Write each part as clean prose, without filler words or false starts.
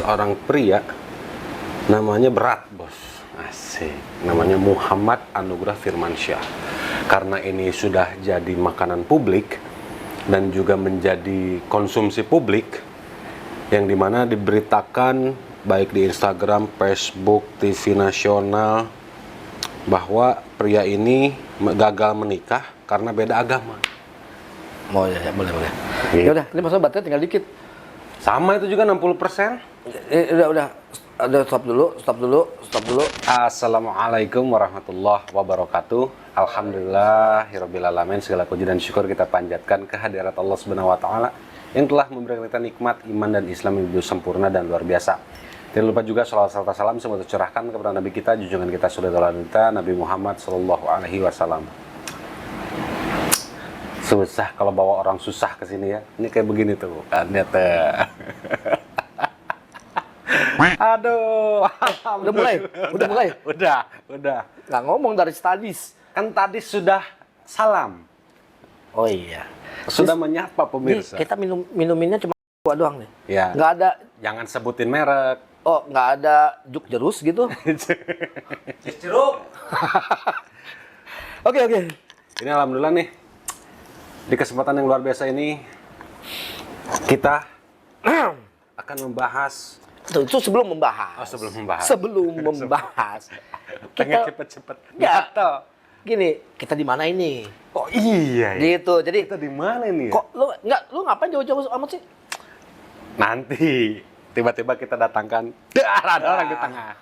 seorang pria, namanya berat bos, asik, namanya Muhammad Anugrah Firmansyah. Karena ini sudah jadi makanan publik dan juga menjadi konsumsi publik, yang dimana diberitakan baik di Instagram, Facebook, TV nasional bahwa pria ini gagal menikah karena beda agama. Oh ya, boleh. Gitu. Ya udah, ini masalah baterai tinggal dikit. Sama itu juga 60%. Udah stop dulu. Assalamualaikum warahmatullahi wabarakatuh. Alhamdulillahirabbil alamin. Segala puji dan syukur kita panjatkan kehadirat Allah Subhanahu wa taala yang telah memberikan kita nikmat iman dan Islam yang sempurna dan luar biasa. Tidak lupa juga sholawat serta salam semoga tercurahkan kepada Nabi kita, junjungan kita, saudara kita Nabi Muhammad Sallallahu Alaihi Wasallam. Susah kalau bawa orang susah ke sini ya. Ini kayak begini tuh kan ya teh. Aduh. Udah mulai. Udah. Nggak ngomong dari tadis. Kan tadi sudah salam. Oh iya. Sudah menyapa pemirsa. Nih, kita minuminnya cuma gua doang nih. Ya. Nggak ada. Jangan sebutin merek. Oh, nggak ada juk jerus gitu. Jeruk. Oke. Ini alhamdulillah nih. Di kesempatan yang luar biasa ini kita akan membahas. Itu sebelum membahas. Oh, sebelum membahas. Sebelum membahas. Pengen cepet-cepet. Nggak. Gini, kita di mana ini? Oh iya. Gitu. Jadi Kita di mana ini? kok lu ngapain jauh-jauh amat sih? Nanti tiba-tiba kita datangkan ada orang di tengah.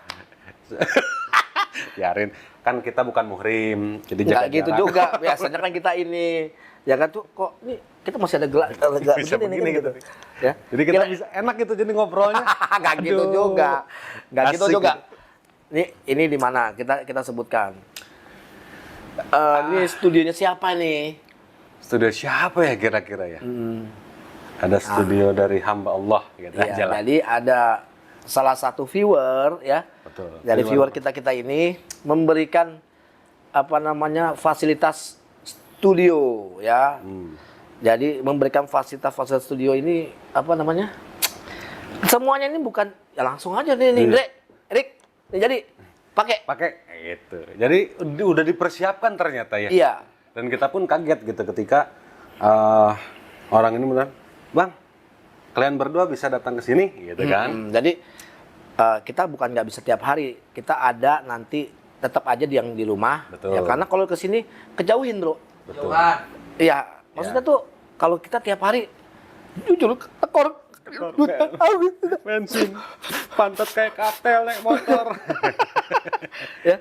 Biarin, kan kita bukan muhrim, jadi Nggak jaga gitu jarak. juga. Biasanya kan kita ini, ya kan tuh kok nih kita masih ada lega Bisa begini begini nih gitu. gitu. Ya. Jadi kita bisa enak gitu jadi ngobrolnya. Nggak gitu Aduh. juga. Nggak gitu Asik juga. gitu. Ini di mana? Kita sebutkan. Ini studionya siapa nih? Studio siapa ya kira-kira ya? Ada studio dari hamba Allah gitu Iya, aja lah. jadi ada salah satu viewer ya. Betul. Dari viewer kita ini memberikan fasilitas studio ya. Jadi memberikan fasilitas studio ini semuanya ini bukan ya langsung aja nih Rick, nih jadi pakai gitu. Jadi udah dipersiapkan ternyata ya. iya. Dan kita pun kaget gitu ketika orang ini bilang, "Bang, kalian berdua bisa datang ke sini," gitu kan. Jadi kita bukan nggak bisa tiap hari, kita ada nanti tetap aja yang di rumah. Betul. Ya karena kalau ke sini kejauhin, Bro. Betul. Iya, maksudnya tuh kalau kita tiap hari jujur tekor Bensin, pantat kayak katel naik motor. ya.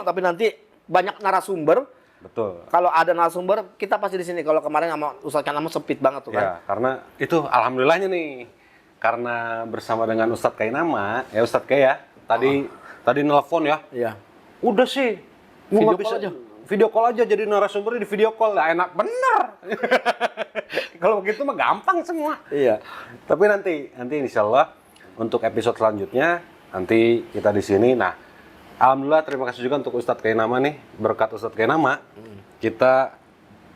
Tapi nanti banyak narasumber. Betul. Kalau ada narasumber, kita pasti di sini. Kalau kemarin sama Ustadz Kanama sempit banget tuh kan. Ya, karena itu alhamdulillahnya nih. Karena bersama dengan Ustadz Kainama, ya Ustadz Kay ya. Tadi nelpon ya. Iya. Udah sih. Gua Video nggak call bisa aja. Video call aja jadi narasumbernya di video call. Lah enak bener. Kalau begitu mah gampang semua. Iya. Tapi nanti insya Allah untuk episode selanjutnya nanti kita di sini. Nah, alhamdulillah terima kasih juga untuk Ustadz Kainama nih. Berkat Ustadz Kainama kita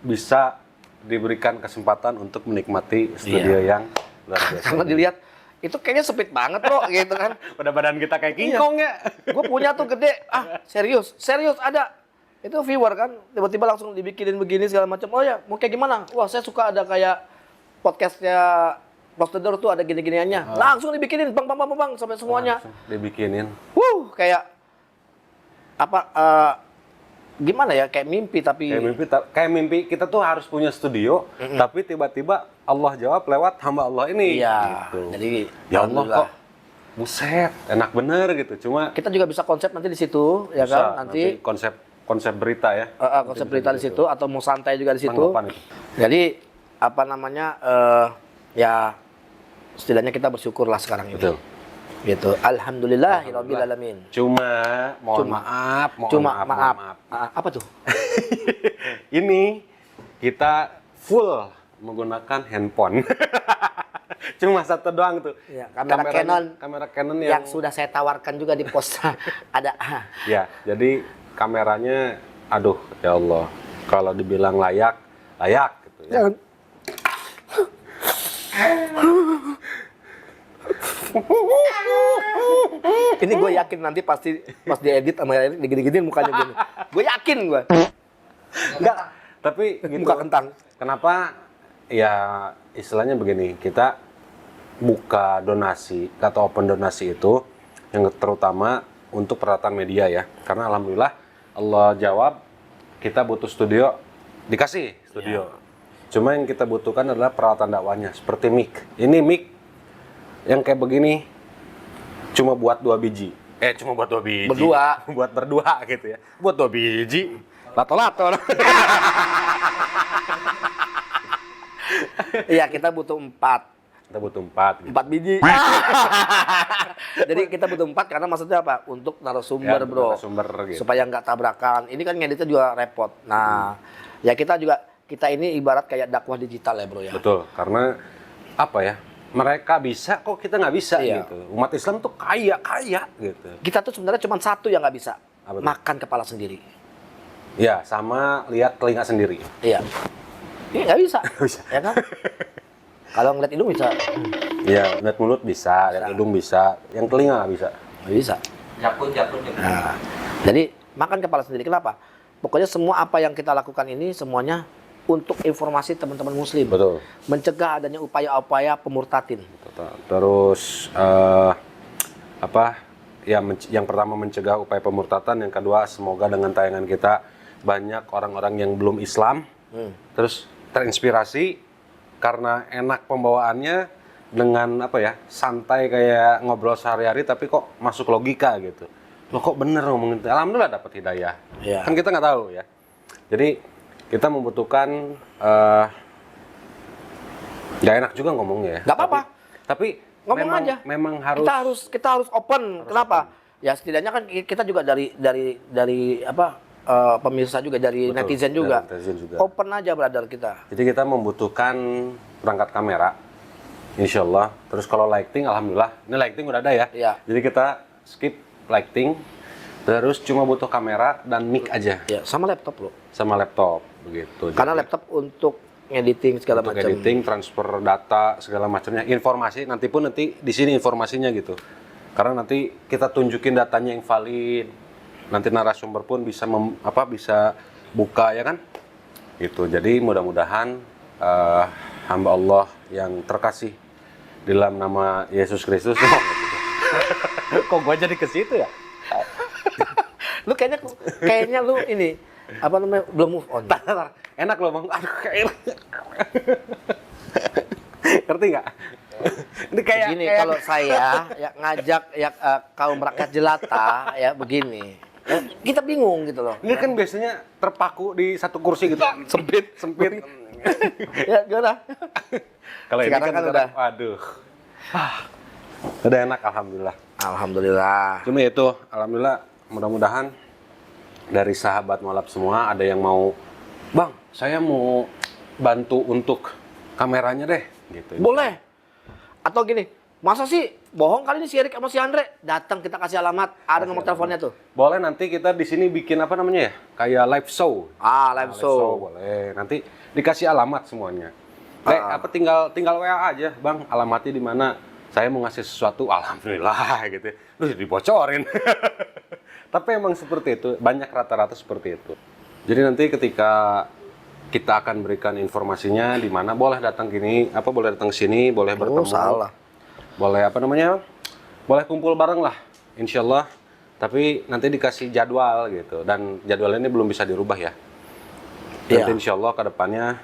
bisa diberikan kesempatan untuk menikmati studio yang luar biasa. Karena dilihat itu kayaknya sempit banget, Bro, gitu kan. Pada badan kita kayak King Iya. Kong ya. Gue punya tuh gede. Serius ada. Itu viewer kan, tiba-tiba langsung dibikinin begini segala macam. Oh ya, mau kayak gimana? Wah, saya suka ada kayak podcastnya Prosedur tuh ada gini-giniannya. Langsung dibikinin, bang, sampai semuanya. Langsung dibikinin. Kayak gimana ya? Kayak mimpi tapi. Kayak mimpi kita tuh harus punya studio, tapi tiba-tiba Allah jawab lewat hamba Allah ini. Iya. Gitu. Jadi Ya Allah alhamdulillah. kok, buset, enak bener gitu. Cuma Kita juga bisa konsep nanti di situ, ya bisa, kan? Nanti konsep berita ya. konsep berita di situ atau mau santai juga di situ. Tanggapan itu. Jadi ya setidaknya kita bersyukur lah sekarang ini. Betul. Gitu. Alhamdulillahirabbil alamin. Cuma mohon maaf. Apa tuh? Ini kita full menggunakan handphone. Cuma satu doang tuh. Ya, kamera Canon yang sudah saya tawarkan juga di pos ada. Ya, jadi kameranya aduh ya Allah. Kalau dibilang layak gitu ya. Jangan. Ini gue yakin nanti pasti pas diedit sama Erik digini-giniin mukanya gini. Gue yakin gue. Enggak, tapi gitu. Muka kentang. Kenapa ya istilahnya begini, kita buka donasi atau open donasi itu yang terutama untuk peralatan media ya. Karena alhamdulillah Allah jawab, kita butuh studio, dikasih studio. Cuma yang kita butuhkan adalah peralatan dakwahnya seperti mic. Ini mic yang kayak begini cuma buat 2 biji. Cuma buat 2 biji. Berdua. Buat berdua gitu ya. Buat 2 biji. Lato-lato. Iya, kita butuh 4. Kita butuh 4 gitu. 4 biji. Jadi kita butuh 4 karena maksudnya apa? Untuk narasumber, Ya, bro. narasumber gitu. Supaya nggak tabrakan. Ini kan ngeditnya juga repot. Nah, ya kita ini ibarat kayak dakwah digital ya, bro ya. Betul, karena apa ya? Mereka bisa kok kita nggak bisa Iya. gitu. Umat Islam tuh kaya gitu. Kita tuh sebenarnya cuma satu yang nggak bisa. Apa tuh? Makan kepala sendiri. Ya, sama lihat telinga sendiri. Iya. Ini nggak bisa. Bisa. Ya kan? Kalau ngeliat hidung bisa. Ya, lihat mulut bisa, lihat hidung bisa, yang telinga nggak bisa. Nggak bisa. Jakut. Nah, jadi makan kepala sendiri. Kenapa? Pokoknya semua apa yang kita lakukan ini semuanya untuk informasi teman-teman muslim. Betul. Mencegah adanya upaya-upaya pemurtadin. Terus apa? Ya, yang pertama mencegah upaya pemurtatan, yang kedua semoga dengan tayangan kita banyak orang-orang yang belum Islam, terus terinspirasi karena enak pembawaannya dengan apa ya, santai kayak ngobrol sehari-hari tapi kok masuk logika gitu. Loh kok bener ngomongin itu? Alhamdulillah dapat hidayah. Iya. Kan kita nggak tahu ya. Jadi kita membutuhkan nggak enak juga ngomongnya ya. Nggak apa-apa. Tapi Ngomong memang, aja. memang harus Kita harus open. Kenapa? Ya setidaknya kan kita juga dari apa pemirsa juga, dari Betul, netizen juga. dari netizen juga. Open aja brother kita. Jadi kita membutuhkan perangkat kamera, insya Allah. Terus kalau lighting, alhamdulillah, ini lighting udah ada ya. Iya. Jadi kita skip lighting, terus cuma butuh kamera dan mic aja, Ya, sama laptop loh. sama laptop begitu. Karena Jadi, laptop untuk editing segala untuk macam. editing, transfer data segala macamnya, informasi nanti di sini informasinya gitu. Karena nanti kita tunjukin datanya yang valid. Nanti narasumber pun bisa bisa buka ya kan? Gitu. Jadi mudah-mudahan hamba Allah yang terkasih dalam nama Yesus Kristus. Kok gua jadi ke situ ya? Lu kayaknya lu ini apa namanya belum move on. Tar. Enak loh bang. Aduh kayak ngerti nggak? Ini kayak Begini, kalau saya ya ngajak ya kaum rakyat jelata ya begini. Ya, kita bingung gitu loh. ini kan biasanya terpaku di satu kursi gitu. Sempit. Ya gimana? Kalau ini Sekarang kan kan udah. waduh. Udah enak alhamdulillah. Alhamdulillah. Cuma itu alhamdulillah, mudah-mudahan dari sahabat Molab semua ada yang mau, "Bang, saya mau bantu untuk kameranya deh." Gitu. Boleh. Atau gini, masa sih bohong kali ini si Erik sama si Andre? Datang kita kasih alamat, ada nomor teleponnya tuh. Boleh nanti kita di sini bikin apa namanya ya? Kayak live show. Live show. Boleh. Nanti dikasih alamat semuanya. Apa tinggal WA aja, "Bang, alamatnya di mana? Saya mau ngasih sesuatu." Alhamdulillah gitu. Terus dibocorin. Tapi emang seperti itu, banyak rata-rata seperti itu. Jadi nanti ketika kita akan berikan informasinya di mana boleh datang boleh datang sini, boleh bertemu. Salah. Boleh boleh kumpul bareng lah, insya Allah. Tapi nanti dikasih jadwal gitu, dan jadwal ini belum bisa dirubah ya. Nanti Iya. insya Allah ke depannya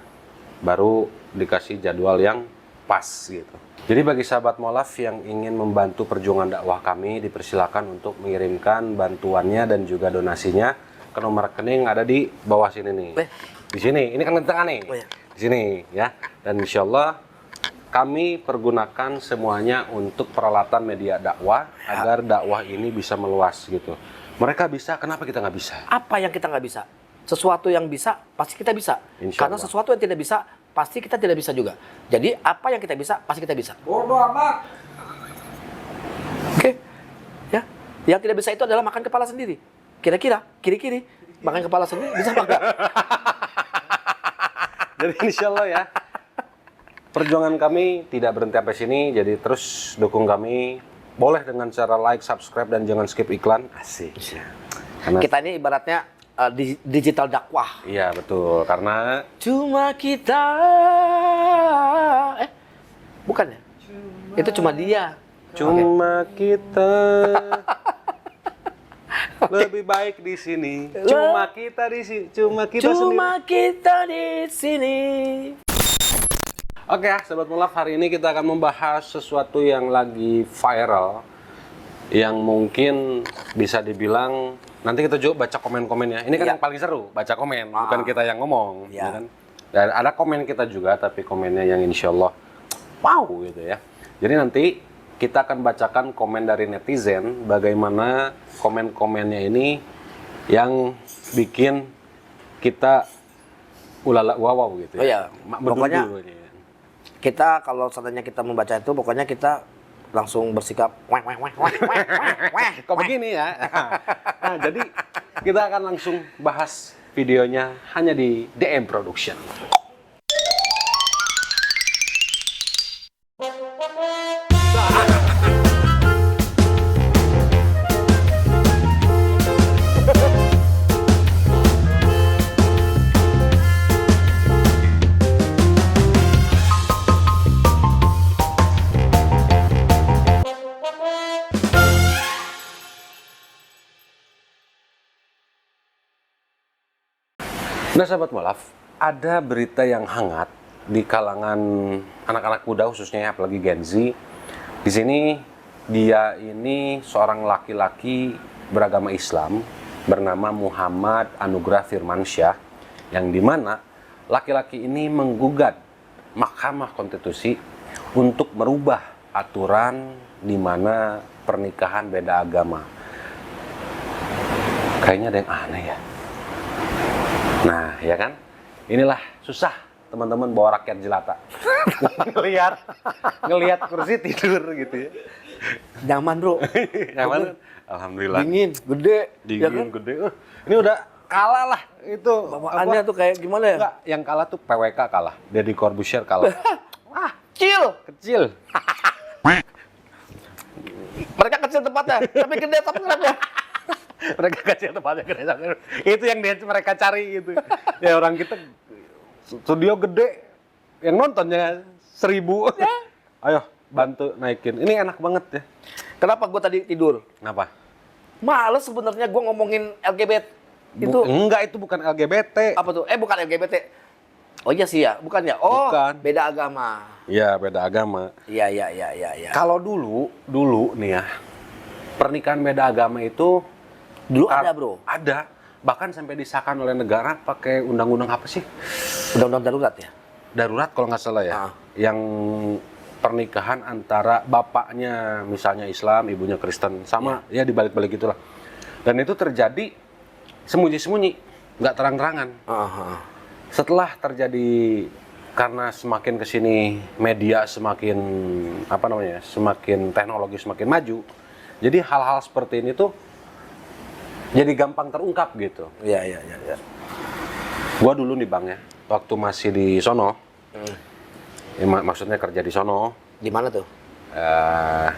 baru dikasih jadwal yang pas gitu. Jadi bagi sahabat Molaf yang ingin membantu perjuangan dakwah kami, dipersilakan untuk mengirimkan bantuannya dan juga donasinya ke nomor rekening ada di bawah sini nih. Di sini, ini kan tengah nih. Oh, iya. Di sini ya. Dan insya Allah kami pergunakan semuanya untuk peralatan media dakwah agar dakwah ini bisa meluas gitu. Mereka bisa, kenapa kita nggak bisa? Apa yang kita nggak bisa? Sesuatu yang bisa, pasti kita bisa. Insya Karena Allah. sesuatu yang tidak bisa, pasti kita tidak bisa juga. Jadi apa yang kita bisa, pasti kita bisa. Bodoh amat. Oke. Ya. Yang tidak bisa itu adalah makan kepala sendiri. Kira-kira, kiri-kiri, makan kepala sendiri bisa apa enggak? Jadi insya Allah ya, perjuangan kami tidak berhenti sampai sini, jadi terus dukung kami. Boleh dengan cara like, subscribe, dan jangan skip iklan. Asik. Karena, Kita ini ibaratnya digital dakwah. iya betul, karena Cuma kita, bukan ya? Itu cuma dia. cuma kita lebih baik di sini. Cuma kita di sini, cuma kita sendiri. Cuma kita di sini. Oke ya, Sobat Mulaf, hari ini kita akan membahas sesuatu yang lagi viral, yang mungkin bisa dibilang, nanti kita juga baca komen-komennya. Ini kan yang paling seru, baca komen, bukan kita yang ngomong. Ya. Ya kan? Dan ada komen kita juga, tapi komennya yang insya Allah wow gitu ya. Jadi nanti kita akan bacakan komen dari netizen, bagaimana komen-komennya ini yang bikin kita ulala wow gitu ya. Oh iya, pokoknya Berdua ini. kita kalau seandainya kita membaca itu, pokoknya kita langsung bersikap weh. Kok begini ya? Nah, jadi kita akan langsung bahas videonya hanya di DM Production. Nah, Sahabat Mulaf, ada berita yang hangat di kalangan anak-anak muda khususnya, apalagi Gen Z. Di sini dia ini seorang laki-laki beragama Islam bernama Muhammad Anugrah Firmansyah, yang dimana laki-laki ini menggugat Mahkamah Konstitusi untuk merubah aturan di mana pernikahan beda agama. Kayaknya ada yang aneh ya. Nah, ya kan? Inilah susah teman-teman bawa rakyat jelata. ngelihat kursi tidur gitu ya. Nyaman, Bro. Nyaman? Alhamdulillah. Dingin, gede. Ya kan? Gede. Ini udah kalah lah itu. Bawaannya tuh kayak gimana ya? Enggak, yang kalah tuh PWK kalah. Deddy Corbuzier kalah. Kecil. Mereka kecil tempatnya, tapi gede subscribe-nya. Mereka kecil tempatnya gede. Itu yang mereka cari gitu. Ya orang kita studio gede, yang nontonnya 1.000. Ayo bantu naikin. Ini enak banget ya. Kenapa gue tadi tidur? Kenapa? Males sebenarnya gue ngomongin LGBT. Itu Enggak, itu bukan LGBT. apa tuh? Bukan LGBT. Oh iya sih ya, bukan ya? Oh, Bukan. beda agama. Iya, beda agama. Iya. Kalau dulu nih ya, pernikahan beda agama itu Dulu ada, Bro. Ada. Bahkan sampai disahkan oleh negara pakai undang-undang apa sih? Undang-undang darurat ya? Darurat kalau nggak salah ya. Yang pernikahan antara bapaknya misalnya Islam, ibunya Kristen, sama ya dibalik-balik gitulah. Dan itu terjadi sembunyi-sembunyi, nggak terang-terangan. Setelah terjadi, karena semakin kesini media semakin semakin teknologi semakin maju, jadi hal-hal seperti ini tuh jadi gampang terungkap gitu. Iya. Gua dulu nih Bang ya, waktu masih di sono, maksudnya kerja di sono. Di mana tuh?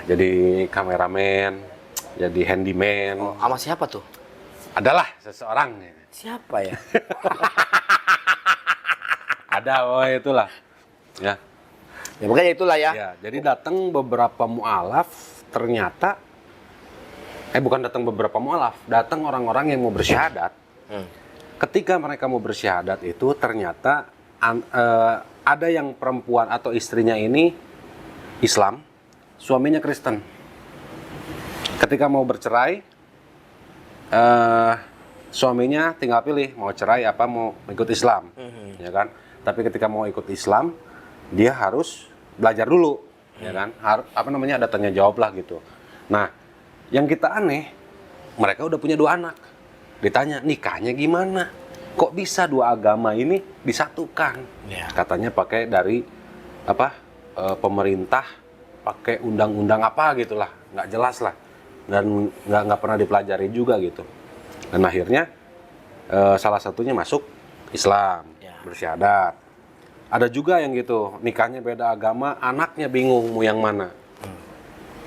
Jadi kameramen, jadi handyman. Oh, sama siapa tuh? Adalah seseorang. Siapa ya? Ada, itulah. Ya. Ya makanya itulah ya. Ya, jadi datang beberapa mualaf, ternyata bukan datang beberapa mualaf, datang orang-orang yang mau bersyahadat. Ketika mereka mau bersyahadat itu ternyata ada yang perempuan atau istrinya ini Islam, suaminya Kristen. Ketika mau bercerai, suaminya tinggal pilih mau cerai apa mau ikut Islam, ya kan? Tapi ketika mau ikut Islam, dia harus belajar dulu, ya kan? Ada tanya jawab lah gitu. Nah, yang kita aneh, mereka udah punya 2 anak. Ditanya, nikahnya gimana? Kok bisa 2 agama ini disatukan? Ya. Katanya pakai dari pemerintah, pakai undang-undang apa gitulah, nggak jelas lah. Dan nggak pernah dipelajari juga gitu. Dan akhirnya salah satunya masuk Islam, bersyahadat. Ada juga yang gitu, nikahnya beda agama, anaknya bingung mau yang mana.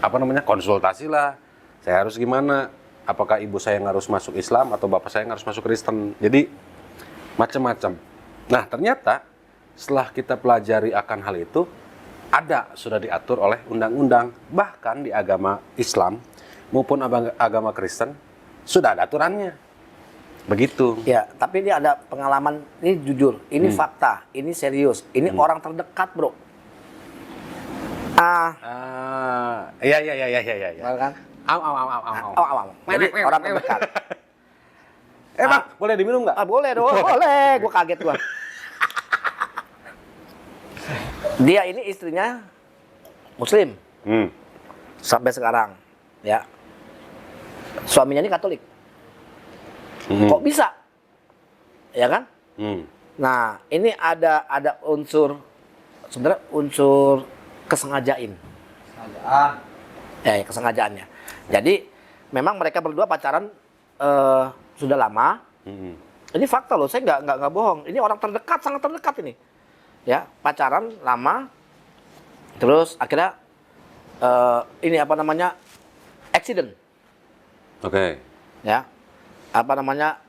Apa namanya? Konsultasi lah. Saya harus gimana? Apakah ibu saya yang harus masuk Islam atau bapak saya yang harus masuk Kristen? Jadi macam-macam. Nah, ternyata setelah kita pelajari akan hal itu, sudah diatur oleh undang-undang. Bahkan di agama Islam maupun agama Kristen sudah ada aturannya. Begitu. Ya, tapi ini ada pengalaman, ini jujur, ini fakta, ini serius, ini orang terdekat, bro. Iya. Benar kan? Au. Jadi orang terdekat. Bang, boleh diminum nggak? Boleh dong, boleh. Gue kaget gua. Dia ini istrinya Muslim sampai sekarang, ya. Suaminya ini Katolik. Kok bisa? Ya kan? Nah, ini ada unsur sebenarnya unsur kesengajaan. Ya, kesengajaannya. Jadi memang mereka berdua pacaran sudah lama. Ini fakta loh, saya nggak bohong. Ini orang terdekat, sangat terdekat ini. Ya, pacaran lama. Terus akhirnya ini apa namanya? Accident. Oke. Ya. Apa namanya?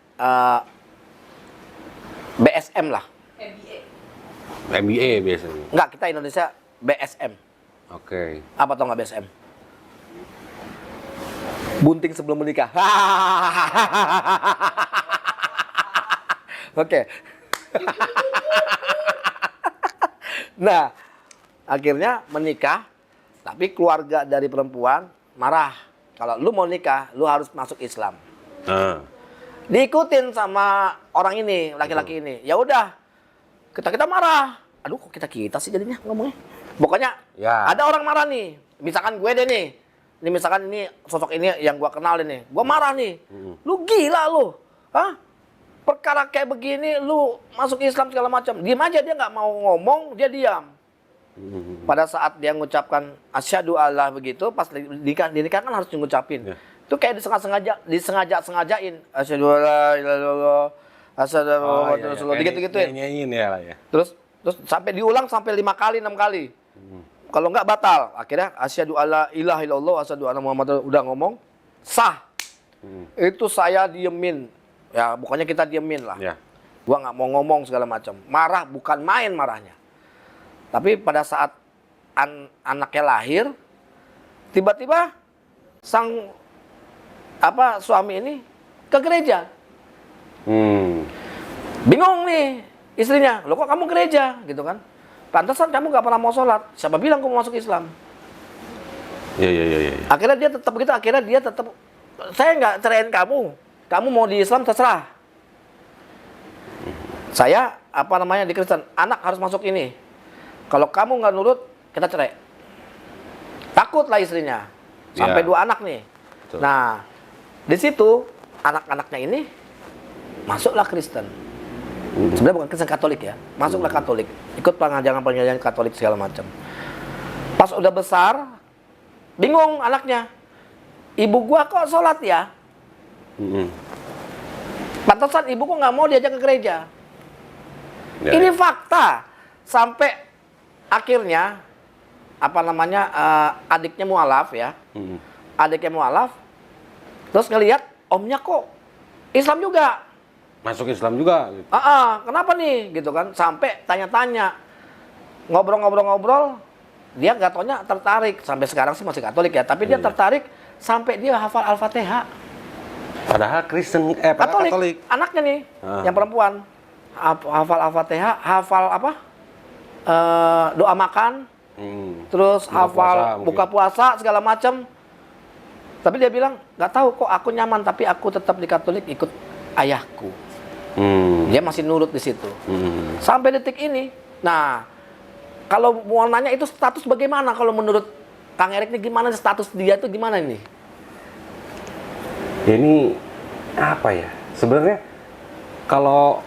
BSM lah. MBA biasanya. Enggak, kita Indonesia BSM. Oke. Apa tau nggak BSM? Bunting sebelum menikah. Oke. Nah, akhirnya menikah, tapi keluarga dari perempuan marah. Kalau lu mau nikah, lu harus masuk Islam. Diikutin sama orang ini, laki-laki ini. Ya udah, kita marah. Aduh, kok kita sih jadinya ngomongnya. Pokoknya ya. ada orang marah nih. Misalkan gue deh nih. Ini misalkan ini sosok ini yang gue kenal nih. Gue marah nih. Lu gila lu. Hah? Perkara kayak begini lu masuk Islam segala macam. Diam aja, dia nggak mau ngomong, dia diam. Pada saat dia mengucapkan asyhadu alla begitu, pas nikah kan harus ngucapin. Itu kayak disengajain. Asyhadu alla ilaha illallah, asyhadu anna muhammadar rasulullah, gitu-gituin. Nyanyiin ya. Terus sampai diulang sampai 5 kali, 6 kali. Kalau enggak batal. Akhirnya asyhadu alla ilaha illallah, asyhadu anna muhammadar udah ngomong, sah. Itu saya diemin. Ya, pokoknya kita diemin lah. Ya. Gua nggak mau ngomong segala macam. Marah bukan main marahnya. Tapi pada saat anaknya lahir, tiba-tiba sang suami ini ke gereja. Bingung nih istrinya, loh kok kamu gereja gitu kan? Pantesan kamu nggak pernah mau sholat. Siapa bilang kamu masuk Islam? Iya. Akhirnya dia tetap begitu. Akhirnya dia tetap, saya nggak ceraiin kamu. Kamu mau di Islam terserah. Saya di Kristen, anak harus masuk ini. Kalau kamu nggak nurut, kita cerai. Takutlah istrinya. Sampai 2 anak nih. Betul. Nah, di situ anak-anaknya ini masuklah Kristen. Sebenarnya bukan Kristen, Katolik ya. Masuklah Katolik. Ikut pengajaran Katolik segala macam. Pas udah besar, bingung anaknya. Ibu gua kok sholat ya? Pantesan ibu kok nggak mau diajak ke gereja. Ya, Ini fakta. Sampai akhirnya adiknya mualaf ya. Adiknya mualaf. Terus ngelihat omnya kok Islam juga. Masuk Islam juga. Gitu. Kenapa nih gitu kan? Sampai tanya-tanya. Ngobrol-ngobrol, dia nggak taunya tertarik. Sampai sekarang sih masih Katolik ya, tapi dia tertarik sampai dia hafal Al-Fatihah. Padahal Kristen Katolik. Anaknya nih, yang perempuan. Hafal Al-Fatihah, hafal doa makan. Terus hafal buka puasa segala macam. Tapi dia bilang, nggak tahu kok aku nyaman, tapi aku tetap di Katolik ikut ayahku. Dia masih nurut di situ. Sampai detik ini. Nah, kalau mau nanya itu status bagaimana kalau menurut Kang Erik ini gimana status dia itu gimana ini? Ini apa ya? Sebenarnya kalau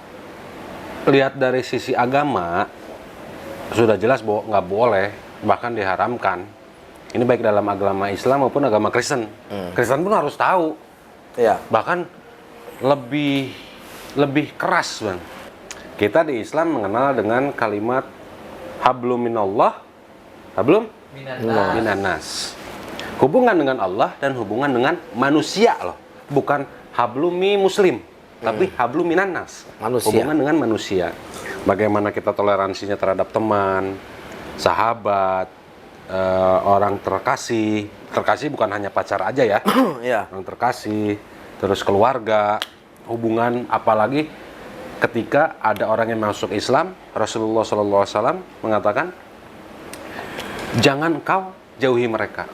lihat dari sisi agama sudah jelas bahwa nggak boleh, bahkan diharamkan. Ini baik dalam agama Islam maupun agama Kristen. Kristen pun harus tahu. Iya. Bahkan lebih keras, Bang. Kita di Islam mengenal dengan kalimat hablum minallah, hablum minannas. Hubungan dengan Allah dan hubungan dengan manusia loh. Bukan hablumi muslim, tapi hablum minannas. Manusia. Hubungan dengan manusia. Bagaimana kita toleransinya terhadap teman, sahabat, orang terkasih. Terkasih bukan hanya pacar aja ya. Iya. Orang terkasih, terus keluarga, hubungan, apalagi ketika ada orang yang masuk Islam, Rasulullah SAW mengatakan, jangan kau jauhi mereka,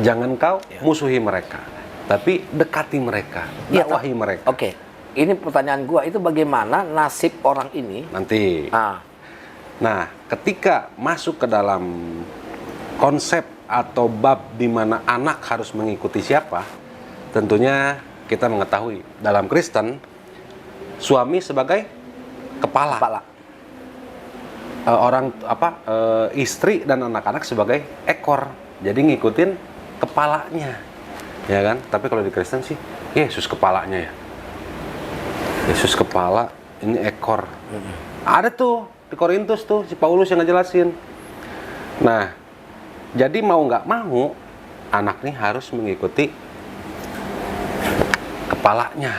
jangan kau musuhi mereka, tapi dekati mereka, Iya, dakwahi mereka. Oke. Ini pertanyaan gua, itu bagaimana nasib orang ini? Nanti. Nah, ketika masuk ke dalam konsep atau bab di mana anak harus mengikuti siapa, tentunya kita mengetahui dalam Kristen suami sebagai kepala. Istri dan anak-anak sebagai ekor. Jadi ngikutin kepalanya, ya kan? Tapi kalau di Kristen sih Yesus kepalanya ya. Yesus kepala, ini ekor. Ada tuh di Korintus tuh si Paulus yang ngejelasin. Nah, jadi mau nggak mau anak nih harus mengikuti kepalanya.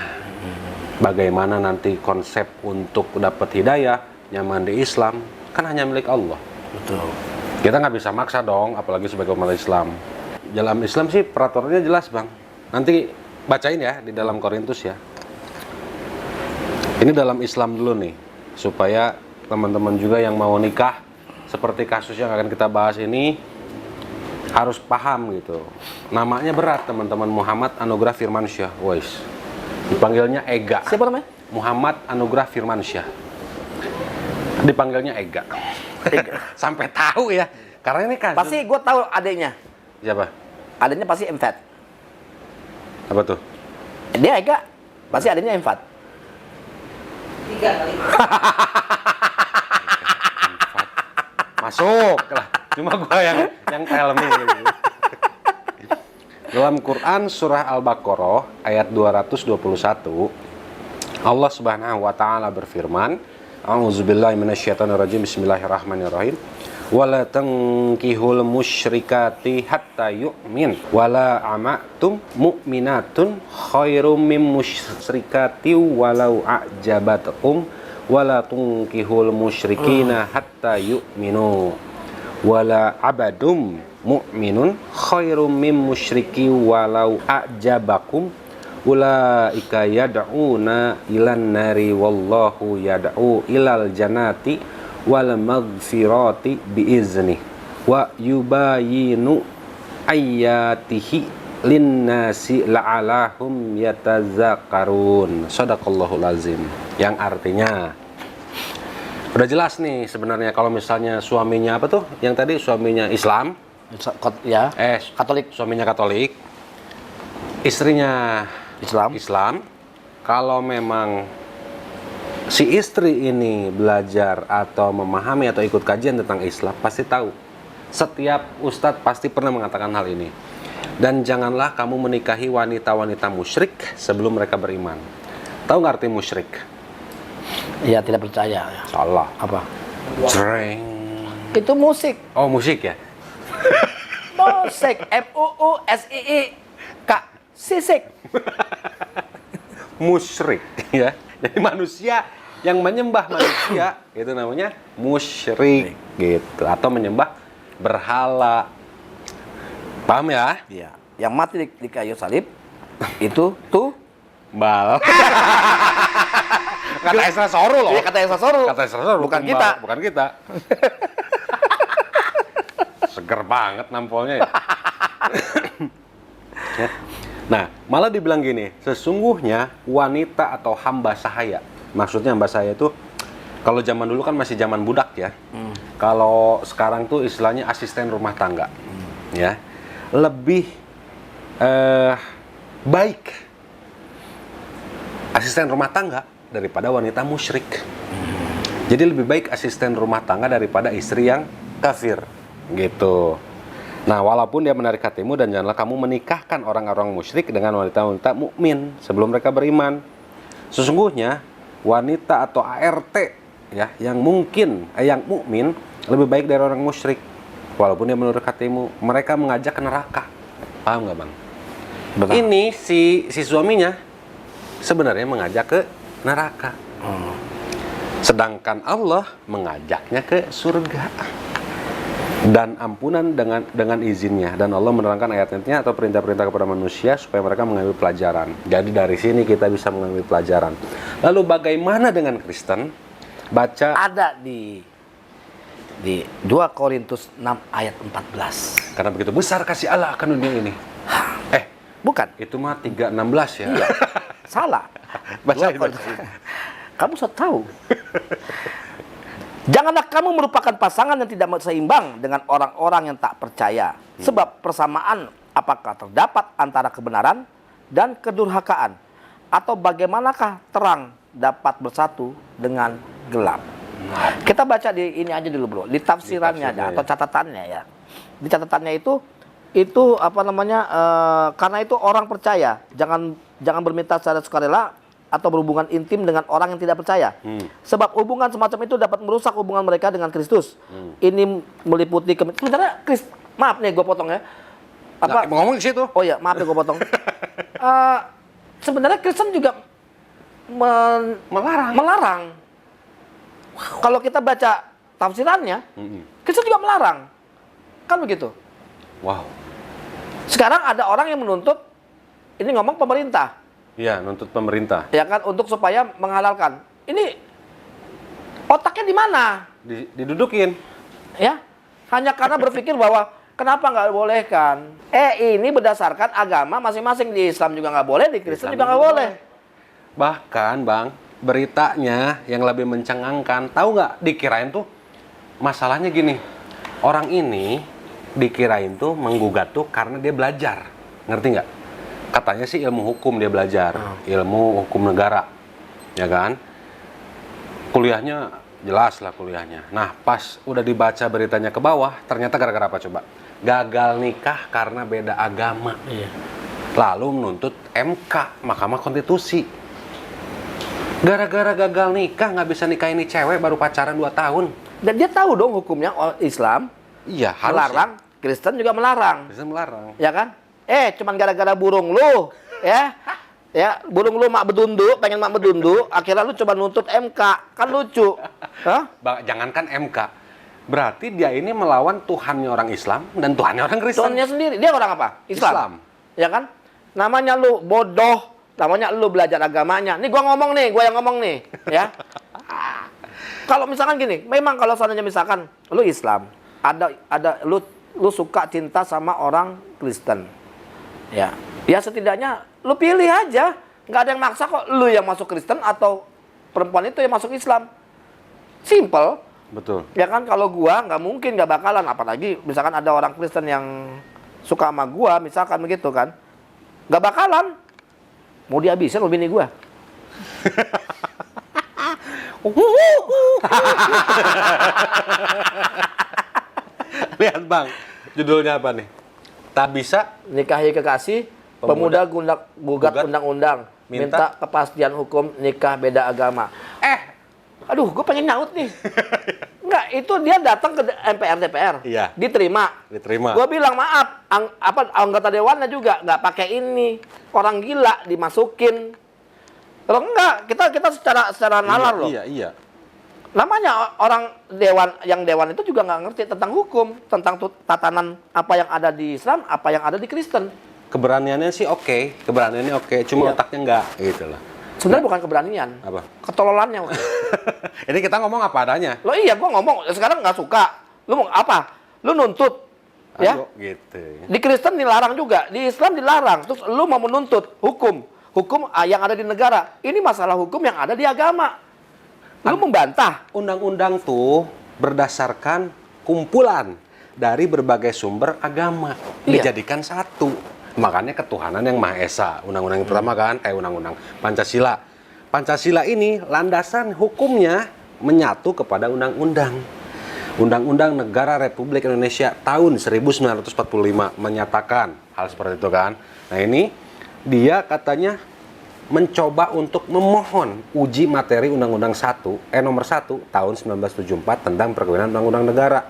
Bagaimana nanti konsep untuk dapat hidayah, nyaman di Islam, kan hanya milik Allah. Betul. Kita nggak bisa maksa dong, apalagi sebagai umat Islam. Dalam Islam sih peraturannya jelas, Bang. Nanti bacain ya di dalam Korintus ya. Ini dalam Islam dulu nih, supaya teman-teman juga yang mau nikah, seperti kasus yang akan kita bahas ini, harus paham gitu. Namanya berat teman-teman, Muhammad Anugrah Firmansyah. Wais. Dipanggilnya Ega. Siapa namanya? Muhammad Anugrah Firmansyah. Dipanggilnya Ega. Sampai tahu ya. Karena ini kasus. Pasti gue tahu adiknya. Siapa? Adiknya pasti Emfat. Apa tuh? Dia Ega. Pasti adiknya Emfat. 3 kali. Masuk lah. Cuma gua yang tell me. Dalam Quran surah Al-Baqarah ayat 221, Allah Subhanahu wa taala berfirman, A'udzubillahi minasyaitonirrajim. Bismillahirrahmanirrahim. Wala tankihul musyrikati hatta yu'min wala amatum mu'minatun khairum mim musyrikati walau a'jabatkum wala tunkihul musyrikina hatta yu'minu wala abadum mu'minun khairum mim musyriki walau a'jabakum ulaika yad'una ilan nari wallahu yad'u ilal janati wal maghfirati biizni wa yubayinu ayatihi linnasi la'alahum yatazakkarun. Shadaqallahul azim. Yang artinya udah jelas nih sebenarnya, kalau misalnya suaminya apa tuh? Yang tadi suaminya Islam, Ya. Katolik. Suaminya Katolik, istrinya Islam. Kalau memang si istri ini belajar atau memahami atau ikut kajian tentang Islam, pasti tahu. Setiap ustadz pasti pernah mengatakan hal ini. Dan janganlah kamu menikahi wanita-wanita musyrik sebelum mereka beriman. Tahu nggak arti musyrik? Iya, tidak percaya. Salah. Apa? Jreng. Itu musik. Oh, musik ya? Musik. MUUSIIK. Sisik. Musyrik ya. Jadi manusia yang menyembah manusia itu namanya musyrik gitu, atau menyembah berhala. Paham ya? Iya. Yang mati di kayu salib itu tuh Bal. Kata Esra Soru loh. ya, kata Esa Soru. Kata Esra Soru, bukan tumbal, kita. bukan kita. Seger banget nampolnya ya. Ya. Nah, malah dibilang gini, sesungguhnya wanita atau hamba sahaya. Maksudnya hamba sahaya itu, kalau zaman dulu kan masih zaman budak ya. Kalau sekarang tuh istilahnya asisten rumah tangga. Ya. Lebih baik asisten rumah tangga daripada wanita musyrik. Jadi lebih baik asisten rumah tangga daripada istri yang kafir. Gitu. Nah, walaupun dia menarik hatimu, dan janganlah kamu menikahkan orang-orang musyrik dengan wanita-wanita mukmin sebelum mereka beriman. Sesungguhnya wanita atau ART ya yang mukmin lebih baik dari orang musyrik. Walaupun dia menurut hatimu, mereka mengajak ke neraka. Paham nggak bang? Betul. Ini si suaminya sebenarnya mengajak ke neraka. Sedangkan Allah mengajaknya ke surga dan ampunan dengan izinnya, dan Allah menerangkan ayat-ayatnya atau perintah-perintah kepada manusia supaya mereka mengambil pelajaran. Jadi dari sini kita bisa mengambil pelajaran. Lalu bagaimana dengan Kristen? Baca Ada di 2 Korintus 6 ayat 14. karena begitu besar kasih Allah akan dunia ini. Bukan, Itu mah 3:16 ya. iya. Salah. Bacain, 2 Korintus. Kamu sudah tahu. Janganlah kamu merupakan pasangan yang tidak seimbang dengan orang-orang yang tak percaya. Sebab persamaan apakah terdapat antara kebenaran dan kedurhakaan? Atau bagaimanakah terang dapat bersatu dengan gelap? Kita baca di ini aja dulu bro, di tafsirannya Di tafsirnya, aja, atau catatannya ya. Di catatannya itu apa namanya? Karena itu orang percaya, jangan berminta secara sukarela atau berhubungan intim dengan orang yang tidak percaya. Sebab hubungan semacam itu dapat merusak hubungan mereka dengan Kristus. Ini meliputi sebenarnya maaf nih gue potong ya. Nah, mau ngomong di situ. Oh ya, maaf ya gue potong. Sebenarnya Kristen juga melarang. Kalau kita baca tafsirannya, Kristen juga melarang. Kan begitu. Wow. Sekarang ada orang yang menuntut, ini ngomong pemerintah. Iya, nuntut pemerintah. Ya kan, untuk supaya menghalalkan. Ini otaknya di mana? Didudukin. Ya, hanya karena berpikir bahwa kenapa nggak boleh kan? Ini berdasarkan agama masing-masing. Di Islam juga nggak boleh, di Kristen juga nggak boleh. Bahkan bang, beritanya yang lebih mencengangkan, tahu nggak? Dikirain tuh masalahnya gini, orang ini dikirain tuh menggugat tuh karena dia belajar, ngerti nggak? Katanya sih ilmu hukum dia belajar, ilmu hukum negara, ya kan? Kuliahnya jelas lah kuliahnya. Nah pas udah dibaca beritanya ke bawah, ternyata gara-gara apa coba? Gagal nikah karena beda agama. Iya. Lalu menuntut MK, Mahkamah Konstitusi. Gara-gara gagal nikah, nggak bisa nikahin ini cewek baru pacaran 2 tahun. Dan dia tahu dong hukumnya Islam Iya, melarang, Kristen juga melarang. Bisa melarang. Ya kan? Cuman gara-gara burung lu, ya. Ya, burung lu mak bedunduk, pengen mak bedunduk, akhirnya lu coba nuntut MK. Kan lucu. Hah? Jangankan MK. Berarti dia ini melawan Tuhannya orang Islam dan Tuhannya orang Kristen. Tuhannya sendiri. Dia orang apa? Islam. Ya kan? Namanya lu bodoh, namanya lu belajar agamanya. Nih gua ngomong nih, gua yang ngomong nih, ya. Kalau misalkan gini, memang kalau seandainya misalkan lu Islam, ada lu suka cinta sama orang Kristen. Ya. Ya setidaknya lu pilih aja. Nggak ada yang maksa kok lu yang masuk Kristen atau perempuan itu yang masuk Islam. Simple. Betul. Ya kan, kalau gua nggak mungkin, nggak bakalan, apalagi misalkan ada orang Kristen yang suka sama gua, misalkan begitu kan, nggak bakalan mau dihabisin sama bini gua. Lihat bang, judulnya apa nih? Tak bisa Nikahi kekasih, pemuda gugat undang-undang, minta kepastian hukum nikah beda agama. Aduh, gue pengen nyaut nih. Enggak, itu dia datang ke MPR DPR. Iya. Diterima. Diterima. Gue bilang maaf, anggota dewannya juga nggak pakai ini. Orang gila dimasukin. Kalau enggak, kita secara nalar loh. Iya. Namanya orang dewan itu juga nggak ngerti tentang hukum, tentang tatanan apa yang ada di Islam, apa yang ada di Kristen. Keberaniannya sih oke, keberaniannya oke, cuma Iya. otaknya enggak, gitu loh. Sebenarnya bukan keberanian. Apa? Ketololannya. Ini kita ngomong apa adanya. Lo iya, gua ngomong sekarang nggak suka. Lu mau apa? Lu nuntut, ya? Ayo, gitu. Di Kristen dilarang juga, di Islam dilarang. Terus lu mau menuntut hukum yang ada di negara. Ini masalah hukum yang ada di agama. Lu membantah. Undang-undang tuh berdasarkan kumpulan dari berbagai sumber agama, Iya. dijadikan satu. Makanya ketuhanan yang Maha Esa. Undang-undang yang pertama kan, undang-undang Pancasila. Pancasila ini landasan hukumnya menyatu kepada undang-undang. Undang-Undang Negara Republik Indonesia tahun 1945 menyatakan hal seperti itu kan. Nah ini dia katanya mencoba untuk memohon uji materi Undang-Undang nomor 1 tahun 1974 tentang perkawinan undang-undang negara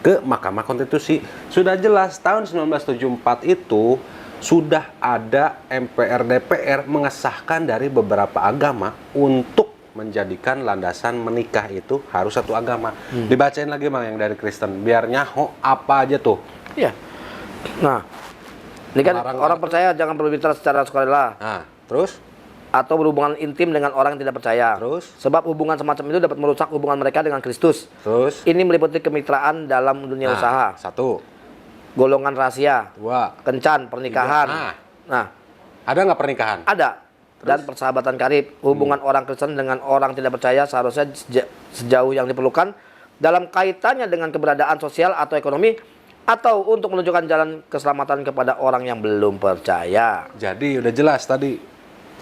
ke Mahkamah Konstitusi. Sudah jelas tahun 1974 itu sudah ada MPR DPR mengesahkan dari beberapa agama untuk menjadikan landasan menikah itu harus satu agama. Dibacain lagi Bang yang dari Kristen biar nyaho apa aja tuh. Iya. Nah, ini kan Melarang orang percaya jangan berbicara secara sukarela Nah, terus atau berhubungan intim dengan orang yang tidak percaya. Terus? Sebab hubungan semacam itu dapat merusak hubungan mereka dengan Kristus. terus Ini meliputi kemitraan dalam dunia usaha, 1, golongan rahasia, 2, kencan, pernikahan. Tiga. Nah, ada nggak pernikahan? ada. Dan persahabatan karib. Hubungan orang Kristen dengan orang tidak percaya seharusnya sejauh yang diperlukan dalam kaitannya dengan keberadaan sosial atau ekonomi atau untuk menunjukkan jalan keselamatan kepada orang yang belum percaya. Jadi udah jelas tadi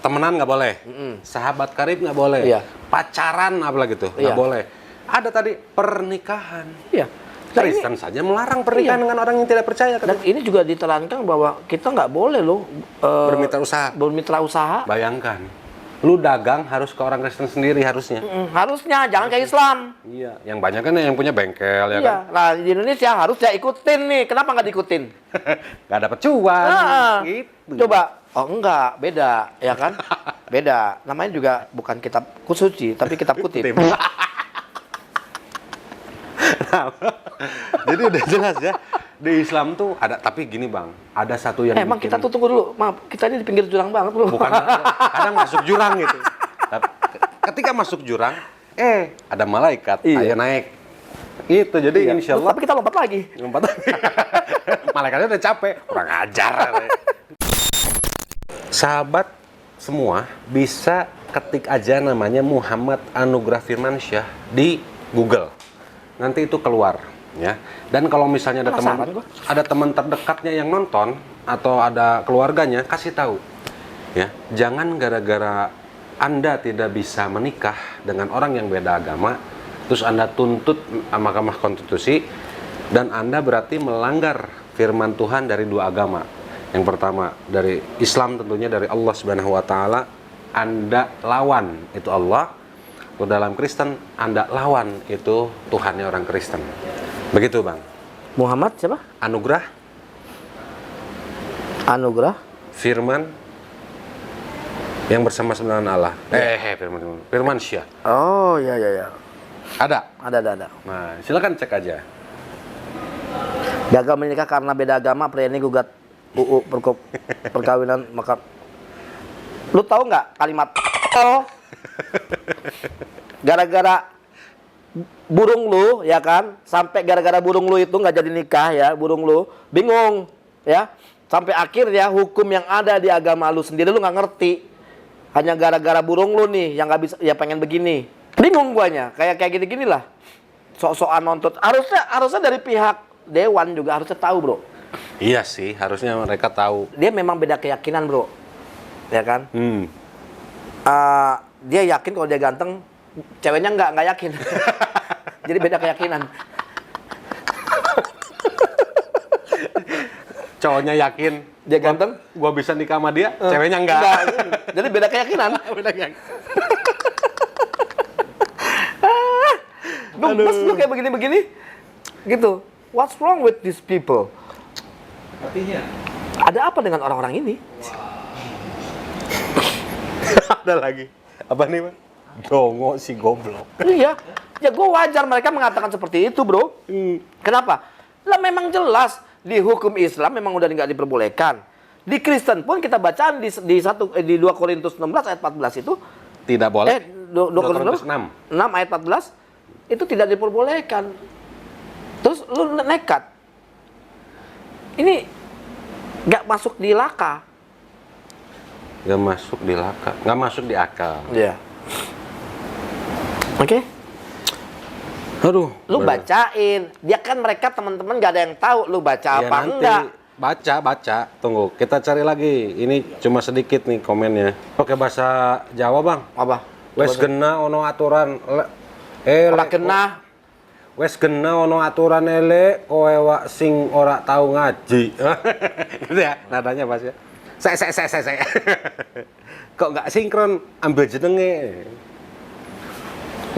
temenan nggak boleh, sahabat karib nggak boleh, Iya. pacaran apalagi tuh nggak Iya. boleh. Ada tadi pernikahan. Iya. Nah, ini- Kristen saja melarang pernikahan Iya. dengan orang yang tidak percaya. Dan ini juga diterangkan bahwa kita nggak boleh loh Bermitra usaha. bermitra usaha. Bayangkan, lu dagang harus ke orang Kristen sendiri harusnya. Harusnya jangan kayak Islam. Iya, yang banyak kan yang punya bengkel ya Iya. kan, Nah di Indonesia harus ya ikutin nih. Kenapa nggak diikutin? nggak dapet cuan. Nah, Gitu. coba. Oh enggak, beda ya kan? Beda. Namanya juga bukan kitab suci, tapi kitab kutip. Jadi udah jelas ya. Di Islam tuh ada, tapi gini Bang, ada satu yang Emang kita tuh tunggu dulu. Maaf, kita ini di pinggir jurang banget loh. bukan kadang masuk jurang gitu. Tapi ketika masuk jurang, ada malaikat, Iya. ayo naik. Gitu, jadi Iya. insya Allah Tapi kita lompat lagi. lompat. Malaikatnya udah capek, kurang ajar. Sahabat semua bisa ketik aja namanya Muhammad Anugrah Firmansyah di Google. Nanti itu keluar ya. Dan kalau misalnya ada Penasaran teman gua. ada teman terdekatnya yang nonton atau ada keluarganya, kasih tahu. Ya, jangan gara-gara Anda tidak bisa menikah dengan orang yang beda agama, terus Anda tuntut Mahkamah Konstitusi dan Anda berarti melanggar firman Tuhan dari dua agama. Yang pertama dari Islam, tentunya dari Allah Subhanahu wa taala, Anda lawan itu Allah. Kalau dalam Kristen Anda lawan itu Tuhannya orang Kristen. Begitu, Bang. Muhammad siapa? Anugrah Anugrah. firman yang bersama-sama dengan Allah. Firmansyah. Oh iya iya iya. Ada. Ada. Nah, silakan cek aja. Gagal menikah karena beda agama, pria ini gugat UU perkawinan maka. Lu tahu nggak kalimat tol? Gara-gara burung lu ya kan, sampai gara-gara burung lu itu nggak jadi nikah ya, burung lu bingung ya, sampai akhirnya hukum yang ada di agama lu sendiri lu nggak ngerti, hanya gara-gara burung lu nih yang nggak bisa, ya pengen begini, bingung guanya, kayak gini lah, sok-sokan nonton. Harusnya dari pihak dewan juga harusnya tahu bro. Iya sih, harusnya mereka tahu. Dia memang beda keyakinan bro, ya kan? Dia yakin kalau dia ganteng, ceweknya nggak yakin. Jadi beda keyakinan. Cowoknya yakin Dia ganteng, gua bisa nikah sama dia, ceweknya enggak. Jadi beda keyakinan. Beda yang. Gemes lu kayak begini-begini. Gitu. What's wrong with these people? Artinya Ada apa dengan orang-orang ini? Ada lagi. Apa nih, Bang? Dongo si goblok. Iya. Ya gue wajar mereka mengatakan seperti itu bro. Kenapa? Lah memang jelas di hukum Islam memang udah nggak diperbolehkan. Di Kristen pun kita bacaan di 2 Korintus 16 ayat 14 itu Tidak boleh. 2 Korintus 6. 6 ayat 14 itu tidak diperbolehkan. Terus lu nekat. Ini nggak masuk di laka. Nggak masuk di laka, nggak masuk di akal. Iya. Oke. Aduh. Lu bacain. Dia kan mereka teman-teman nggak ada yang tahu lu baca Ya, apa nanti enggak. baca. Tunggu, kita cari lagi. Ini cuma sedikit nih komennya. Oke, bahasa Jawa, Bang. Apa? Wes gena ono aturan Ora kena. Wes gena ono aturan ele kowe wak sing ora tahu ngaji. Gitu ya nadanya Mas ya. Saya. kok nggak sinkron ambil jenenge.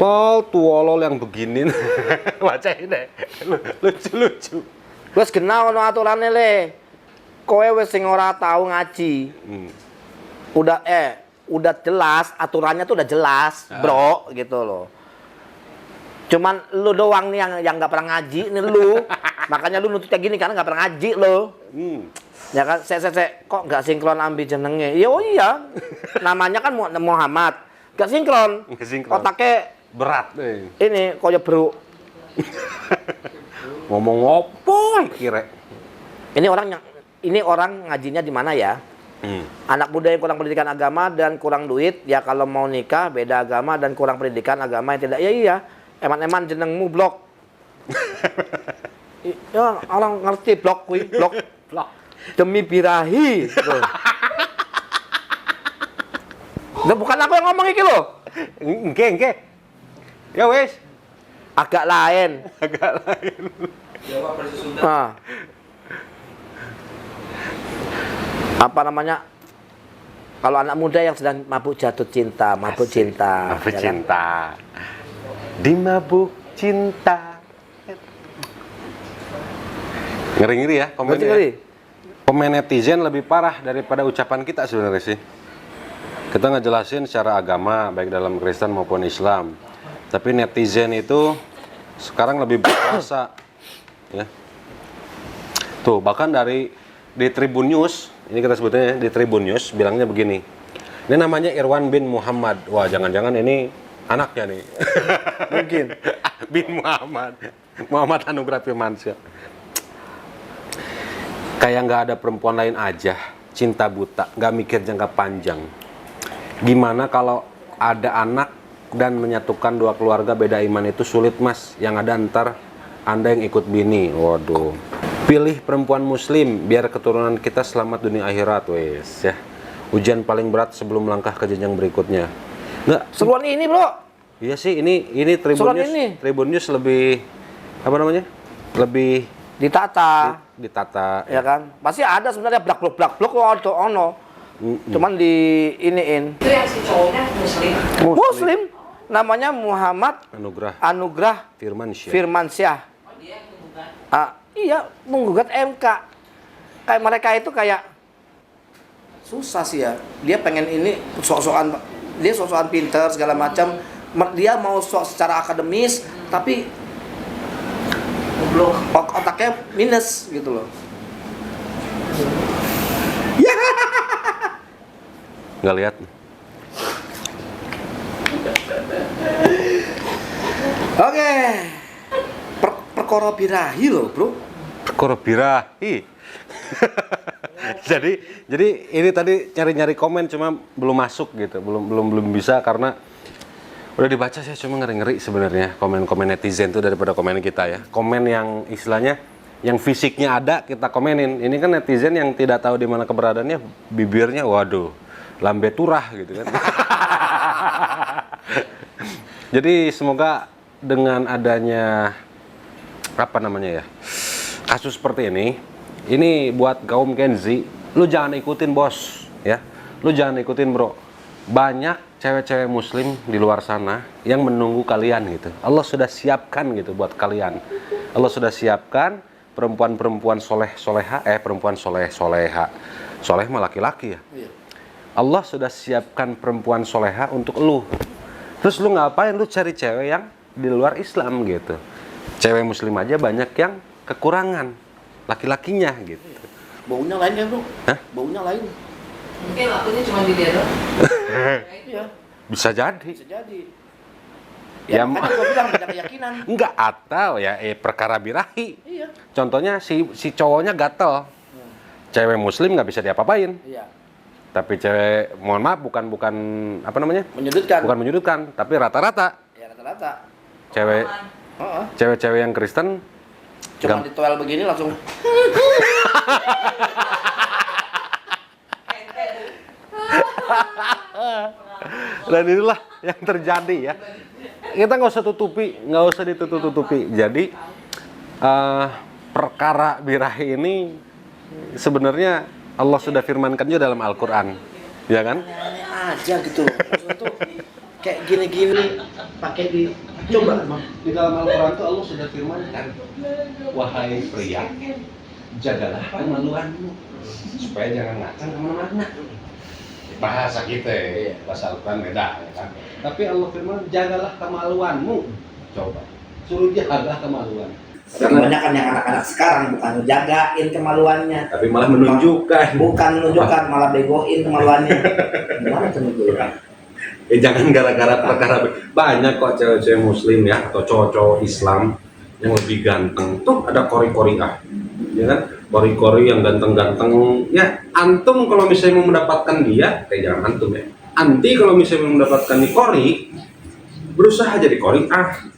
Oh, tuolol yang begini. Bacain deh. Lucu-lucu. Wes genah ono aturane le. Kowe wis sing ora tahu ngaji. Udah jelas aturannya tuh udah jelas, bro, gitu loh. Cuman lu doang nih yang nggak pernah ngaji nih lu. Makanya lu nuntut kayak gini karena nggak pernah ngaji lo. Ya kan, saya kok nggak sinkron ambil jenenge? Ya oh iya, namanya kan Muhammad, nggak sinkron. Nggak sinkron. Otaknya Berat deh. ini koyo bro. Ngomong opo kira? Ini orang ngajinya di mana ya? Anak muda yang kurang pendidikan agama dan kurang duit, ya kalau mau nikah beda agama dan kurang pendidikan agama yang tidak. Ya iya, eman-eman jenengmu blok. Ya orang ngerti blok kuwi, blok. Demi birahi. Nah, bukan aku yang ngomong iki lho. Engke. Ya wes. Agak lain. Jawa versi Sunda. Nah. Apa namanya? Kalau anak muda yang sedang mabuk jatuh cinta, mabuk cinta. Mabuk ya kan? cinta. Dimabuk cinta. Ngeri-ngeri ya komennya. Ngeri. Komen netizen lebih parah daripada ucapan kita sebenarnya sih. Kita ngejelasin secara agama baik dalam Kristen maupun Islam. Tapi netizen itu sekarang lebih berkuasa ya. Tuh, bahkan di Tribun News, ini kita sebutnya di Tribun News bilangnya begini. Ini namanya Irwan bin Muhammad. Wah, jangan-jangan ini anaknya nih. Mungkin. Bin Muhammad. Muhammad Anugrah Firmansyah. Kayak nggak ada perempuan lain aja, cinta buta, nggak mikir jangka panjang. Gimana kalau ada anak dan menyatukan dua keluarga beda iman itu sulit mas. Yang ada ntar Anda yang ikut bini. Waduh. Pilih perempuan muslim biar keturunan kita selamat dunia akhirat wes ya. Ujian paling berat sebelum melangkah ke jenjang berikutnya. Nggak. Seruan ini, Bro. Iya sih, ini Tribun Surat News. ini. Tribun News lebih apa namanya? Lebih ditata. Ya kan? Pasti ada sebenarnya blak-blok ono. Cuman di iniin. Itu yang si cowoknya muslim. Muslim. Namanya Muhammad Anugrah Firmansyah. Oh, dia yang menggugat. Iya, menggugat MK. Kayak mereka itu kayak susah sih ya. Dia pengen ini sok-sokan pinter segala macam. Dia mau sok secara akademis, tapi Goblok. otaknya minus gitu loh. Nggak lihat. Oke. Perkara birahi loh, Bro. Perkara birahi. jadi ini tadi nyari-nyari komen cuma belum masuk gitu. Belum bisa karena udah dibaca saya cuma ngeri-ngeri sebenarnya komen-komen netizen itu daripada komen kita ya. Komen yang istilahnya yang fisiknya ada kita komenin. Ini kan netizen yang tidak tahu di mana keberadaannya, bibirnya waduh, lambe turah gitu kan. Jadi semoga dengan adanya apa namanya ya, kasus seperti ini buat kaum Gen Z, lu jangan ikutin bos ya. Lu jangan ikutin bro. Banyak cewek-cewek muslim di luar sana yang menunggu kalian gitu. Allah sudah siapkan gitu buat kalian. Allah sudah siapkan perempuan-perempuan perempuan soleha. Soleh mah laki-laki ya. Iya. Allah sudah siapkan perempuan soleha untuk lu. Terus lu ngapain? Lu cari cewek yang di luar Islam gitu. Cewek muslim aja banyak yang kekurangan laki-lakinya gitu. Baunya lain ya, Bro? Hah? Baunya lain. Mungkin lakunya cuma di dia doang. Iya, Bisa jadi. bisa jadi. Ya, Ya, makanya gua bilang beda keyakinan. Enggak, atau ya perkara birahi. Iya. Contohnya si cowoknya gatel. Cewek muslim nggak bisa diapa-apain. Iya. Tapi cewek, mohon maaf, bukan apa namanya? Menyudutkan. Bukan menyudutkan, tapi rata-rata Ya rata-rata. cewek Heeh. cewek-cewek yang Kristen Cuma ditoel begini langsung. dan inilah yang terjadi ya. Kita nggak usah ditutup-tutupi. Jadi perkara birahi ini sebenarnya Allah sudah firmankan juga dalam Al-Quran. Ya kan? Aneh aja gitu. Maksudnya tuh kayak gini-gini pakai coba Bang. Di dalam Al-Quran itu Allah sudah firmankan, wahai pria, jagalah kemaluanmu supaya jangan ngacang kemana-mana. Bahasa kita, bahasa Al-Quran beda, ya kan? Tapi Allah firman, jagalah kemaluanmu. Coba, suruh jaga kemaluan. Karena banyak kan yang anak-anak sekarang bukan ngejagain kemaluannya, Tapi malah menunjukkan. bukan menunjukkan, malah begoin kemaluannya. Gimana tuh menunjukkan? Jangan gara-gara perkara banyak kok cewek-cewek muslim ya atau cowok-cowok Islam yang lebih ganteng. Tuh ada kori-koriah, ya kan? Kori-kori yang ganteng-ganteng. Ya antum kalau misalnya mau mendapatkan dia, jangan antum ya. Anti kalau misalnya mau mendapatkan nih kori, berusaha jadi koriah,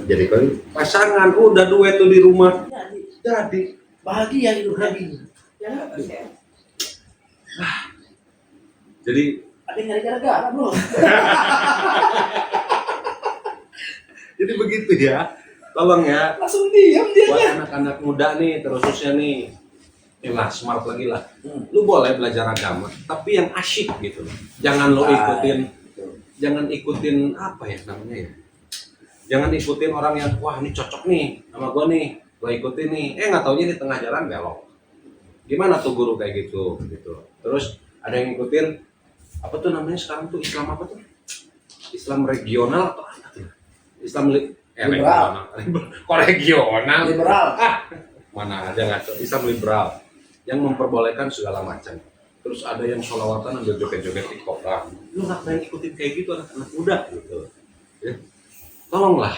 jadi kori pasangan. Udah duet tuh di rumah. Jadi Bahagia hidup lagi. Ya, jadi ada yang nyari gara-gara bro. jadi begitu ya. Tolong ya. Langsung diam dia. Buat anak-anak muda nih, terkhususnya nih, lah smart lagi lah. Lu boleh belajar agama, tapi yang asyik gitu. Jangan lo jangan ikutin apa ya namanya ya. Jangan ikutin orang yang wah ini cocok nih sama gua nih, gua ikutin nih. Nggak taunya di tengah jalan belok. Gimana tuh guru kayak gitu? Terus ada yang ngikutin apa tuh namanya sekarang tuh Islam apa tuh? Islam regional atau apa tuh? Islam Liberal. Kok regional? Liberal. Mana ada ngaco Islam liberal yang memperbolehkan segala macam. Terus ada yang sholawatan ambil joget-joget TikTok lah. Lu ngapain ikutin kayak gitu anak-anak muda gitu? Ya. Tolonglah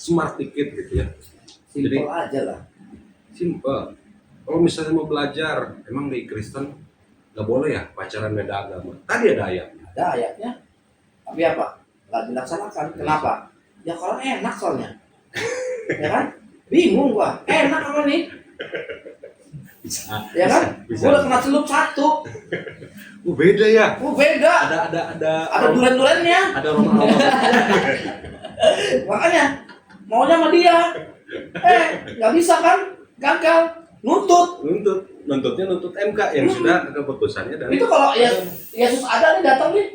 smart dikit gitu ya. Simpel aja lah. Simple. Kalau misalnya mau belajar, emang di Kristen nggak boleh ya pacaran beda agama. Tadi ada ayatnya. Ada ayatnya. Tapi apa? Nggak dilaksanakan. Kenapa? Ya kalau enak soalnya. Ya kan? Bingung gua. Enak apa nih? Bisa. Ya kan? Bisa. Gua udah kena celup satu. Beda ya. Beda. Ada duren-durennya. Ada orang-orang. Makanya maunya sama dia. Nggak bisa kan? Gagal. Nuntutnya nuntut MK yang sudah keputusannya dari. Itu kalau Yesus ada nih datang nih.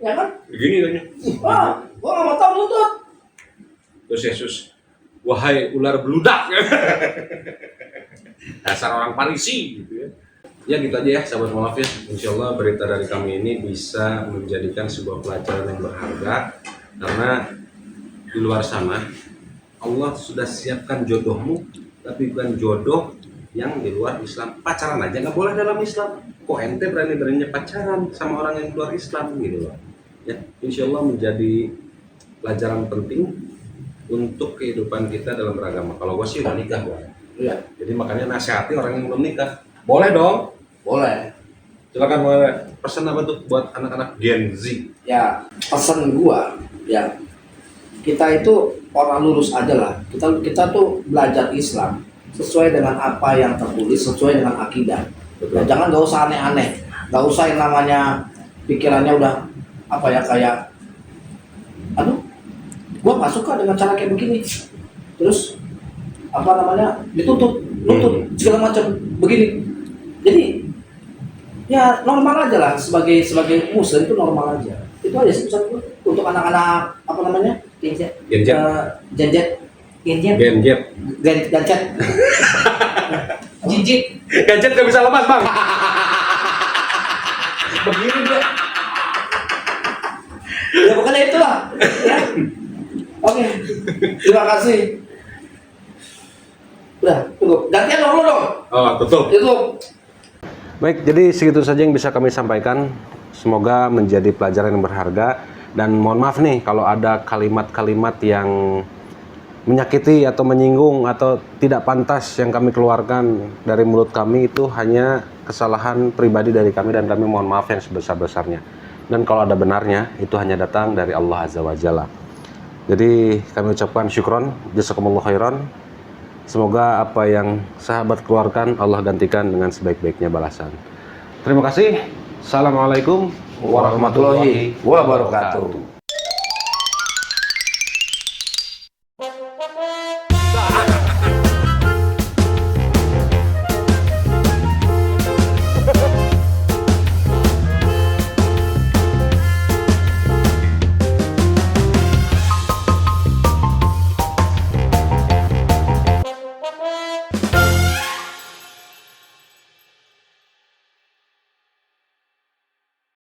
Ya kan? Begini kayaknya. Wah, gua nggak mau tahu nuntut. Terus Yesus, wahai ular beludak. Dasar orang Parisi gitu ya. Ya gitu aja ya sahabat maaf ya. Insya Allah berita dari kami ini bisa menjadikan sebuah pelajaran yang berharga. Karena di luar sana Allah sudah siapkan jodohmu, tapi bukan jodoh yang di luar Islam. Pacaran aja nggak boleh dalam Islam. Kok ente berani-beraninya pacaran sama orang yang di luar Islam gitu loh. Ya, insya Allah menjadi pelajaran penting untuk kehidupan kita dalam beragama. Kalau gue sih udah nikah gue. Iya. Jadi makanya nasihati orang yang belum nikah. Boleh dong. Boleh. Silakan boleh. Pesan apa tuh buat anak-anak Gen Z? Ya pesan gua ya kita itu orang lurus aja lah. Kita tuh belajar Islam sesuai dengan apa yang tertulis, sesuai dengan akidah. Ya, jangan nggak usah aneh-aneh, nggak usah yang namanya pikirannya udah apa ya kayak, aduh, gua nggak suka dengan cara kayak begini. Terus apa namanya ditutup segala macam begini. Jadi ya normal aja lah sebagai Muslim itu normal aja. Itu aja sih pesan gue untuk anak-anak apa namanya Gen Z. Jijik. Gadget gak bisa lepas bang. Begini dia. Ya pokoknya itulah. Ya. Oke. Terima kasih. Udah, cukup. Gantian dong lu dong. Oh tutup. Tutup. Baik, jadi segitu saja yang bisa kami sampaikan. Semoga menjadi pelajaran yang berharga. Dan mohon maaf nih kalau ada kalimat-kalimat yang menyakiti atau menyinggung atau tidak pantas yang kami keluarkan dari mulut kami, itu hanya kesalahan pribadi dari kami dan kami mohon maaf yang sebesar-besarnya. Dan kalau ada benarnya, itu hanya datang dari Allah Azza wa Jalla. Jadi kami ucapkan syukron, jazakumullah khairan. Semoga apa yang sahabat keluarkan Allah gantikan dengan sebaik-baiknya balasan. Terima kasih. Assalamualaikum warahmatullahi wabarakatuh.